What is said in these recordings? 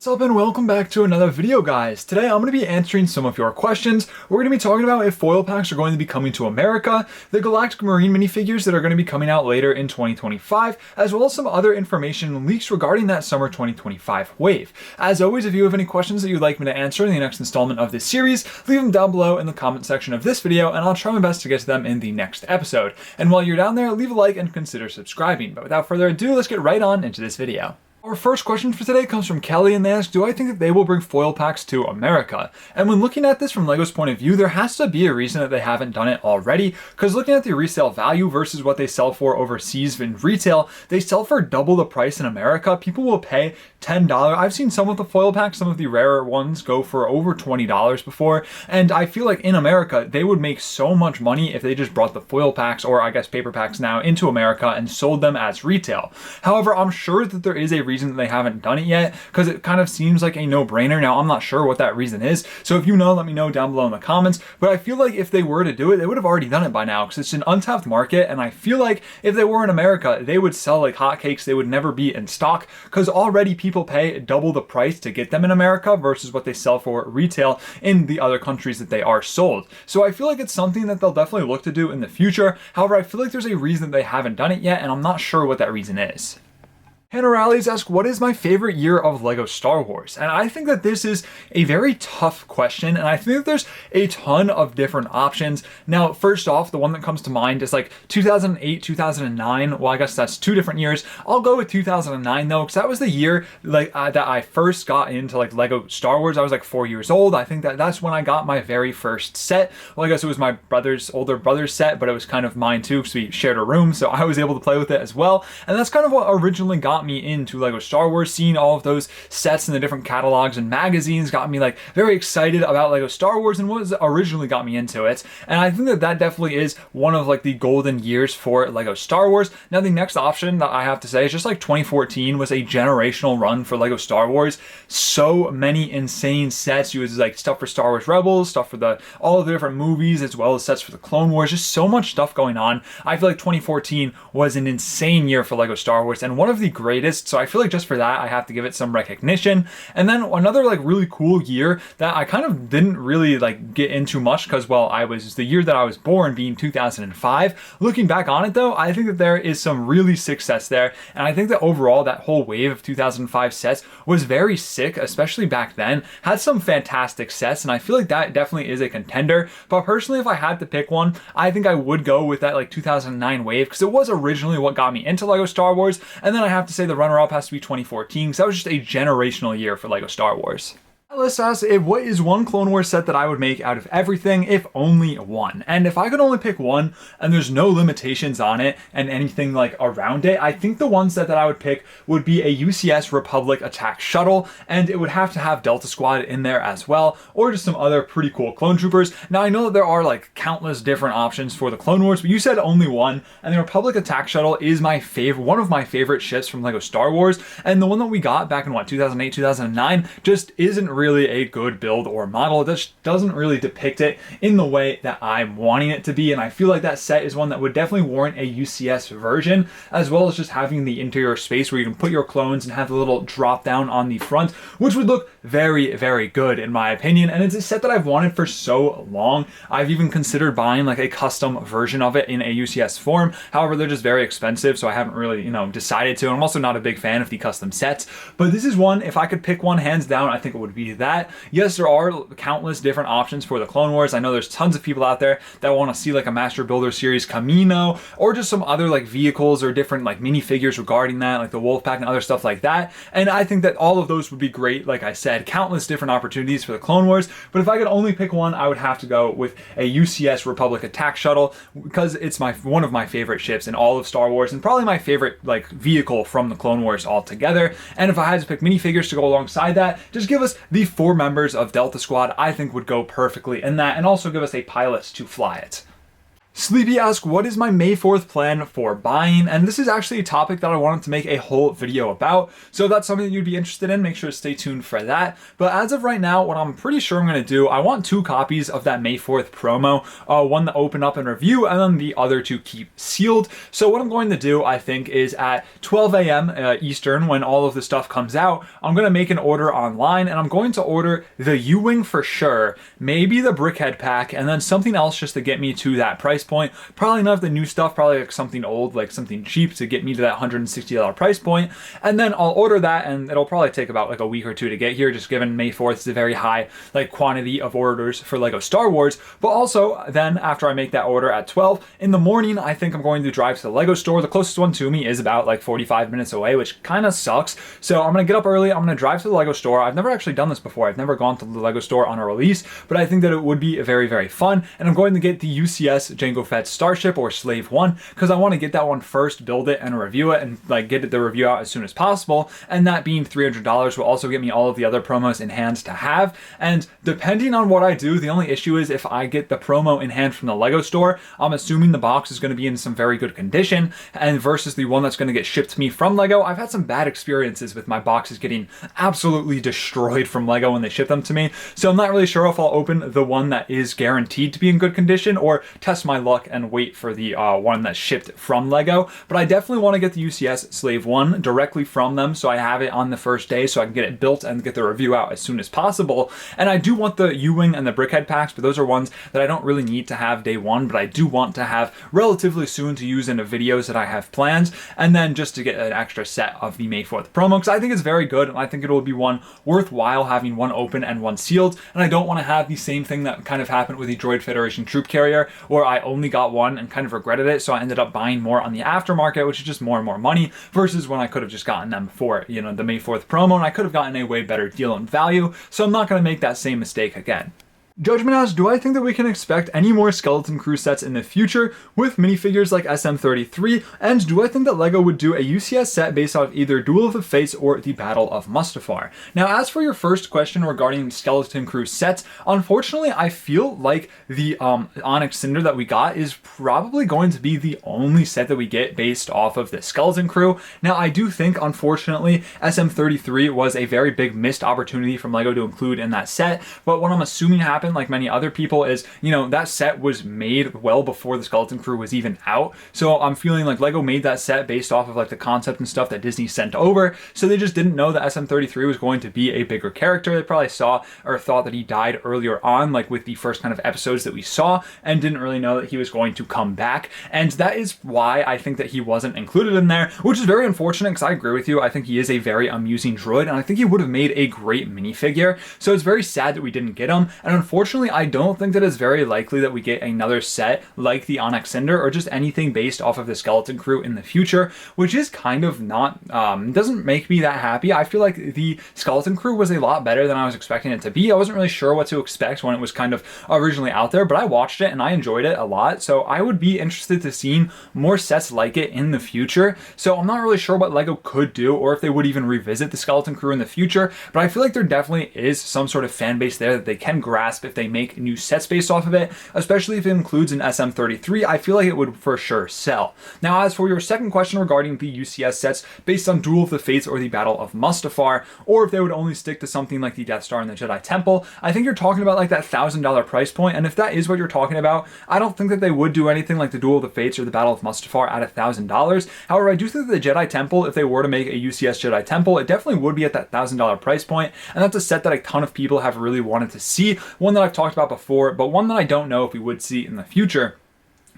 What's up and welcome back to another video, guys. Today I'm going to be answering some of your questions. We're going to be talking about if foil packs are going to be coming to America, the Galactic Marine minifigures that are going to be coming out later in 2025, as well as some other information and leaks regarding that summer 2025 wave. As always, if you have any questions that you'd like me to answer in the next installment of this series, leave them down below in the comment section of this video and I'll try my best to get to them in the next episode. And while you're down there, leave a like and consider subscribing. But without further ado, let's get right on into this video. Our first question for today comes from Kelly, and they ask, do I think that they will bring foil packs to America? And when looking at this from LEGO's point of view, there has to be a reason that they haven't done it already, because looking at the resale value versus what they sell for overseas in retail, they sell for double the price in America. People will pay $10. I've seen some of the foil packs, some of the rarer ones go for over $20 before, and I feel like in America, they would make so much money if they just brought the foil packs, or I guess paper packs now, into America and sold them as retail. However, I'm sure that there is a reason that they haven't done it yet, because it kind of seems like a no-brainer. Now, I'm not sure what that reason is, so if you know, let me know down below in the comments, but I feel like if they were to do it, they would have already done it by now, because it's an untapped market, and I feel like if they were in America, they would sell like hotcakes. They would never be in stock, because already people pay double the price to get them in America versus what they sell for retail in the other countries that they are sold. So I feel like it's something that they'll definitely look to do in the future. However, I feel like there's a reason they haven't done it yet, and I'm not sure what that reason is. Hannah Rallies asks, what is my favorite year of LEGO Star Wars? And I think that this is a very tough question, and I think that there's a ton of different options. Now, first off, the one that comes to mind is like 2008, 2009. Well, I guess that's two different years. I'll go with 2009 though, because that was the year like that I first got into like LEGO Star Wars. I was like 4 years old. I think that that's when I got my very first set. Well, I guess it was my older brother's set, but it was kind of mine too, because we shared a room, so I was able to play with it as well. And that's kind of what originally got me into LEGO Star Wars. Seeing all of those sets in the different catalogs and magazines got me like very excited about LEGO Star Wars, and what originally got me into it. And I think that that definitely is one of like the golden years for LEGO Star Wars. Now, the next option that I have to say is just like 2014 was a generational run for LEGO Star Wars. So many insane sets. You was like stuff for Star Wars Rebels, stuff for all of the different movies, as well as sets for the Clone Wars. Just so much stuff going on. I feel like 2014 was an insane year for LEGO Star Wars, and one of the greatest. So I feel like just for that, I have to give it some recognition. And then another like really cool year that I kind of didn't really like get into much, because well, I was the year that I was born being 2005. Looking back on it though, I think that there is some really sick sets there. And I think that overall that whole wave of 2005 sets was very sick, especially back then. Had some fantastic sets, and I feel like that definitely is a contender. But personally, if I had to pick one, I think I would go with that like 2009 wave, because it was originally what got me into LEGO Star Wars. And then I have to say the runner-up has to be 2014, because that was just a generational year for LEGO Star Wars. Alice asks, what is one Clone Wars set that I would make out of everything, if only one? And if I could only pick one, and there's no limitations on it and anything like around it, I think the one set that I would pick would be a UCS Republic Attack Shuttle, and it would have to have Delta Squad in there as well, or just some other pretty cool clone troopers. Now, I know that there are like countless different options for the Clone Wars, but you said only one, and the Republic Attack Shuttle is my favorite, one of my favorite ships from LEGO Star Wars, and the one that we got back in 2008, 2009 just isn't really a good build or model. It just doesn't really depict it in the way that I'm wanting it to be, and I feel like that set is one that would definitely warrant a UCS version, as well as just having the interior space where you can put your clones and have the little drop down on the front, which would look very, very good in my opinion. And it's a set that I've wanted for so long. I've even considered buying like a custom version of it in a UCS form. However, they're just very expensive, so I haven't really, decided to. I'm also not a big fan of the custom sets, but this is one, if I could pick one hands down, I think it would be that. Yes, there are countless different options for the Clone Wars. I know there's tons of people out there that want to see like a Master Builder Series Camino, or just some other like vehicles or different like minifigures regarding that, like the Wolfpack and other stuff like that. And I think that all of those would be great. Like I said, countless different opportunities for the Clone Wars. But if I could only pick one, I would have to go with a UCS Republic Attack Shuttle, because it's one of my favorite ships in all of Star Wars, and probably my favorite like vehicle from the Clone Wars altogether. And if I had to pick minifigures to go alongside that, just give us the 4 members of Delta Squad. I think would go perfectly in that, and also give us a pilot to fly it. Sleepy asks, what is my May 4th plan for buying? And this is actually a topic that I wanted to make a whole video about. So if that's something that you'd be interested in, make sure to stay tuned for that. But as of right now, what I'm pretty sure I'm going to do, I want 2 copies of that May 4th promo, one to open up and review, and then the other to keep sealed. So what I'm going to do, I think, is at 12 a.m. Eastern, when all of the stuff comes out, I'm going to make an order online, and I'm going to order the U-Wing for sure, maybe the Brickhead pack, and then something else just to get me to that price point. Probably none of the new stuff, probably like something old, like something cheap to get me to that $160 price point. And then I'll order that, and it'll probably take about like a week or 2 to get here, just given May 4th is a very high like quantity of orders for Lego Star Wars. But also then after I make that order at 12 in the morning, I think I'm going to drive to the Lego store. The closest one to me is about like 45 minutes away, which kind of sucks. So I'm going to get up early. I'm going to drive to the Lego store. I've never actually done this before. I've never gone to the Lego store on a release, but I think that it would be very, very fun. And I'm going to get the UCS Jango Fett Starship or Slave 1 because I want to get that one first, build it and review it, and like get the review out as soon as possible. And that being $300 will also get me all of the other promos in hand to have. And depending on what I do, the only issue is if I get the promo in hand from the Lego store, I'm assuming the box is going to be in some very good condition, and versus the one that's going to get shipped to me from Lego. I've had some bad experiences with my boxes getting absolutely destroyed from Lego when they ship them to me. So I'm not really sure if I'll open the one that is guaranteed to be in good condition or test my luck and wait for the one that's shipped from Lego. But I definitely want to get the UCS Slave 1 directly from them, so I have it on the first day so I can get it built and get the review out as soon as possible. And I do want the U-Wing and the Brickhead packs, but those are ones that I don't really need to have day one, but I do want to have relatively soon to use in the videos that I have planned, and then just to get an extra set of the May 4th promo, because I think it's very good, and I think it will be one worthwhile having one open and one sealed. And I don't want to have the same thing that kind of happened with the Droid Federation Troop Carrier, where I only got one and kind of regretted it, so I ended up buying more on the aftermarket, which is just more and more money, versus when I could have just gotten them for, you know, the May 4th promo, and I could have gotten a way better deal and value. So I'm not going to make that same mistake again. Judgment asks, do I think that we can expect any more Skeleton Crew sets in the future with minifigures like SM-33? And do I think that LEGO would do a UCS set based off either Duel of the Fates or the Battle of Mustafar? Now, as for your first question regarding Skeleton Crew sets, unfortunately, I feel like the Onyx Cinder that we got is probably going to be the only set that we get based off of the Skeleton Crew. Now, I do think, unfortunately, SM-33 was a very big missed opportunity from LEGO to include in that set, but what I'm assuming happened, like many other people, is, you know, that set was made well before the Skeleton Crew was even out. So I'm feeling like LEGO made that set based off of like the concept and stuff that Disney sent over. So they just didn't know that SM-33 was going to be a bigger character. They probably saw or thought that he died earlier on, like with the first kind of episodes that we saw, and didn't really know that he was going to come back. And that is why I think that he wasn't included in there, which is very unfortunate because I agree with you. I think he is a very amusing droid, and I think he would have made a great minifigure. So it's very sad that we didn't get him. And unfortunately, I don't think that it's very likely that we get another set like the Onyx Cinder or just anything based off of the Skeleton Crew in the future, which is kind of not, doesn't make me that happy. I feel like the Skeleton Crew was a lot better than I was expecting it to be. I wasn't really sure what to expect when it was kind of originally out there, but I watched it and I enjoyed it a lot. So I would be interested to seeing more sets like it in the future. So I'm not really sure what LEGO could do or if they would even revisit the Skeleton Crew in the future, but I feel like there definitely is some sort of fan base there that they can grasp if they make new sets based off of it, especially if it includes an SM-33. I feel like it would for sure sell. Now, as for your second question regarding the UCS sets based on Duel of the Fates or the Battle of Mustafar, or if they would only stick to something like the Death Star and the Jedi Temple, I think you're talking about like that $1,000 price point, and if that is what you're talking about, I don't think that they would do anything like the Duel of the Fates or the Battle of Mustafar at $1,000. However, I do think that the Jedi Temple, if they were to make a UCS Jedi Temple, it definitely would be at that $1,000 price point, and that's a set that a ton of people have really wanted to see, one that I've talked about before, but one that I don't know if we would see in the future.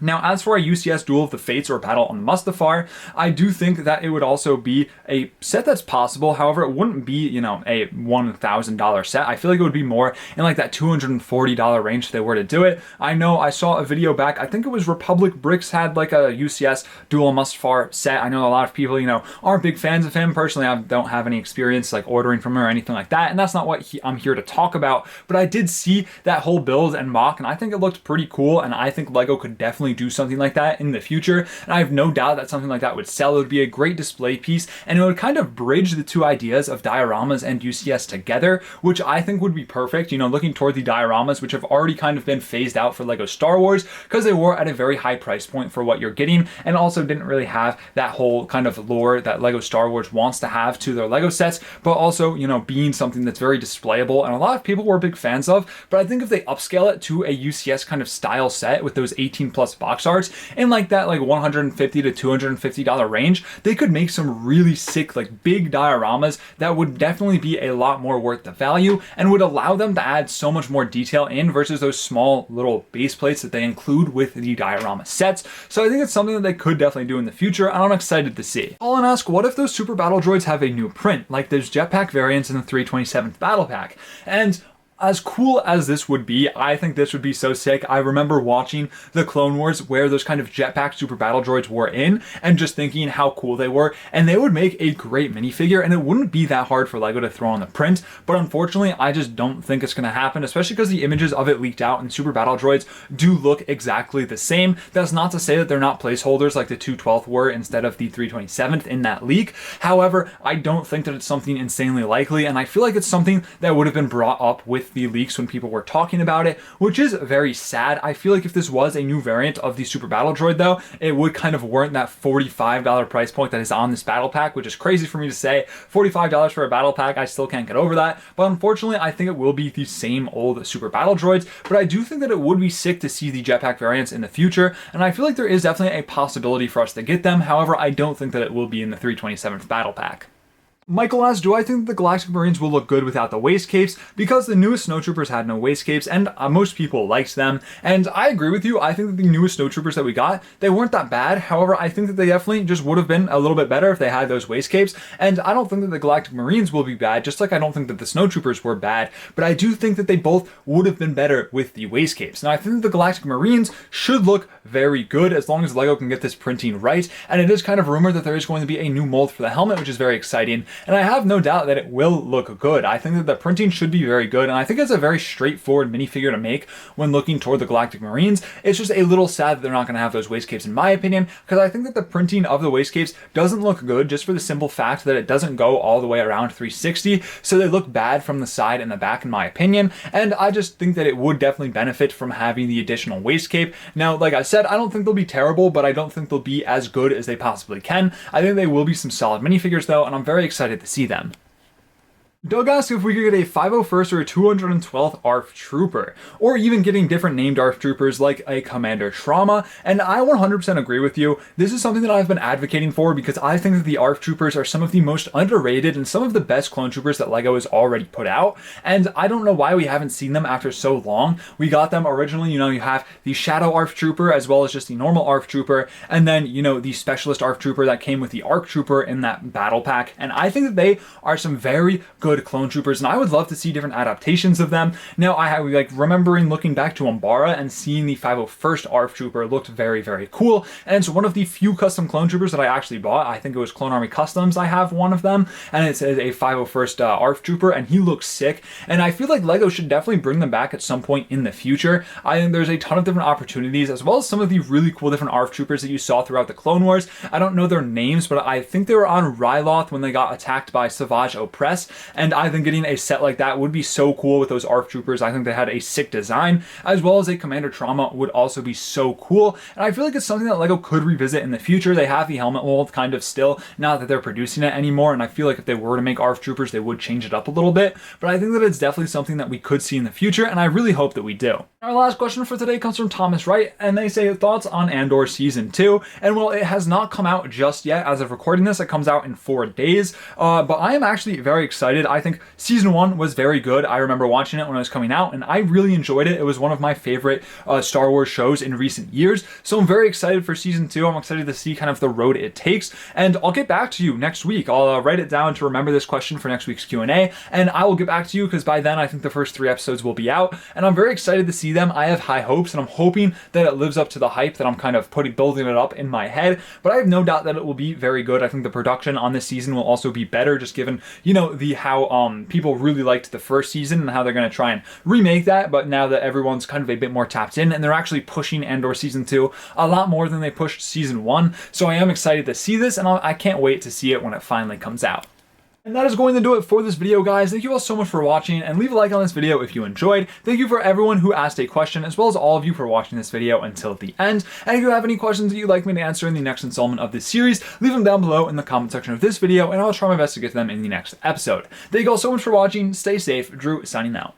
Now, as for a UCS Duel of the Fates or Battle on Mustafar, I do think that it would also be a set that's possible. However, it wouldn't be, you know, a $1,000 set. I feel like it would be more in like that $240 range if they were to do it. I know I saw a video back, I think it was Republic Bricks had like a UCS Duel Mustafar set. I know a lot of people, you know, aren't big fans of him. Personally, I don't have any experience like ordering from him or anything like that, and that's not what I'm here to talk about. But I did see that whole build and mock, and I think it looked pretty cool, and I think LEGO could definitely definitely do something like that in the future, and I have no doubt that something like that would sell. It would be a great display piece, and it would kind of bridge the two ideas of dioramas and UCS together, which I think would be perfect, you know, looking toward the dioramas, which have already kind of been phased out for LEGO Star Wars because they were at a very high price point for what you're getting, and also didn't really have that whole kind of lore that LEGO Star Wars wants to have to their LEGO sets, but also, you know, being something that's very displayable and a lot of people were big fans of. But I think if they upscale it to a UCS kind of style set with those 18 plus box arts in like that like $150 to $250 range, they could make some really sick like big dioramas that would definitely be a lot more worth the value and would allow them to add so much more detail in versus those small little base plates that they include with the diorama sets. So I think it's something that they could definitely do in the future, and I'm excited to see. I'll ask, what if those super battle droids have a new print, like those jetpack variants in the 327th battle pack? And as cool as this would be, I think this would be so sick. I remember watching the Clone Wars where those kind of jetpack super battle droids were in and just thinking how cool they were, and they would make a great minifigure, and it wouldn't be that hard for LEGO to throw on the print. But unfortunately, I just don't think it's going to happen, especially because the images of it leaked out and super battle droids do look exactly the same. That's not to say that they're not placeholders like the 212th were instead of the 327th in that leak. However, I don't think that it's something insanely likely, and I feel like it's something that would have been brought up with the leaks when people were talking about it, which is very sad. I feel like if this was a new variant of the super battle droid though, it would kind of warrant that $45 price point that is on this battle pack, which is crazy for me to say. $45 for a battle pack, I still can't get over that. But unfortunately, I think it will be the same old super battle droids, but I do think that it would be sick to see the jetpack variants in the future, and I feel like there is definitely a possibility for us to get them. However, I don't think that it will be in the 327th battle pack. Michael asks, do I think that the Galactic Marines will look good without the waist capes? Because the newest snowtroopers had no waist capes, and most people liked them. And I agree with you. I think that the newest snowtroopers that we got, they weren't that bad. However, I think that they definitely just would have been a little bit better if they had those waist capes. And I don't think that the Galactic Marines will be bad, just like I don't think that the snowtroopers were bad. But I do think that they both would have been better with the waist capes. Now, I think that the Galactic Marines should look very good as long as LEGO can get this printing right. And it is kind of rumored that there is going to be a new mold for the helmet, which is very exciting. And I have no doubt that it will look good. I think that the printing should be very good, and I think it's a very straightforward minifigure to make when looking toward the Galactic Marines. It's just a little sad that they're not going to have those waist capes in my opinion, because I think that the printing of the waist capes doesn't look good just for the simple fact that it doesn't go all the way around 360, so they look bad from the side and the back in my opinion, and I just think that it would definitely benefit from having the additional waist cape. Now, like I said, I don't think they'll be terrible, but I don't think they'll be as good as they possibly can. I think they will be some solid minifigures though, and I'm very excited to see them. Doug asked if we could get a 501st or a 212th ARF Trooper, or even getting different named ARF Troopers like a Commander Trauma, and I 100% agree with you. This is something that I've been advocating for because I think that the ARF Troopers are some of the most underrated and some of the best clone troopers that LEGO has already put out, and I don't know why we haven't seen them after so long. We got them originally, you know, you have the Shadow ARF Trooper as well as just the normal ARF Trooper, and then, you know, the Specialist ARF Trooper that came with the ARC Trooper in that battle pack, and I think that they are some very good clone troopers, and I would love to see different adaptations of them. Now, I have like remembering looking back to Umbara and seeing the 501st ARF Trooper looked very, very cool, and it's one of the few custom clone troopers that I actually bought. I think it was Clone Army Customs. I have one of them, and it's a 501st ARF Trooper, and he looks sick, and I feel like LEGO should definitely bring them back at some point in the future. I think there's a ton of different opportunities, as well as some of the really cool different ARF Troopers that you saw throughout the Clone Wars. I don't know their names, but I think they were on Ryloth when they got attacked by Savage Opress, and I think getting a set like that would be so cool with those ARF Troopers. I think they had a sick design, as well as a Commander Trauma would also be so cool, and I feel like it's something that LEGO could revisit in the future. They have the helmet mold kind of still, not that they're producing it anymore, and I feel like if they were to make ARF Troopers, they would change it up a little bit, but I think that it's definitely something that we could see in the future, and I really hope that we do. Our last question for today comes from Thomas Wright, and they say, thoughts on Andor Season 2, and well, it has not come out just yet. As of recording this, it comes out in 4 days, but I am actually very excited. I think Season 1 was very good. I remember watching it when it was coming out, and I really enjoyed it. It was one of my favorite Star Wars shows in recent years, so I'm very excited for Season 2. I'm excited to see kind of the road it takes, and I'll get back to you next week. I'll write it down to remember this question for next week's Q&A, and I will get back to you because by then I think the first 3 episodes will be out, and I'm very excited to see them. I have high hopes, and I'm hoping that it lives up to the hype that I'm kind of building it up in my head, but I have no doubt that it will be very good. I think the production on this season will also be better, just given, you know, how how people really liked the first season and how they're going to try and remake that, but now that everyone's kind of a bit more tapped in, and they're actually pushing Andor Season 2 a lot more than they pushed Season 1. So I am excited to see this, and I can't wait to see it when it finally comes out. And that is going to do it for this video, guys. Thank you all so much for watching, and leave a like on this video if you enjoyed. Thank you for everyone who asked a question, as well as all of you for watching this video until the end. And if you have any questions that you'd like me to answer in the next installment of this series, leave them down below in the comment section of this video, and I'll try my best to get to them in the next episode. Thank you all so much for watching. Stay safe. Drew signing out.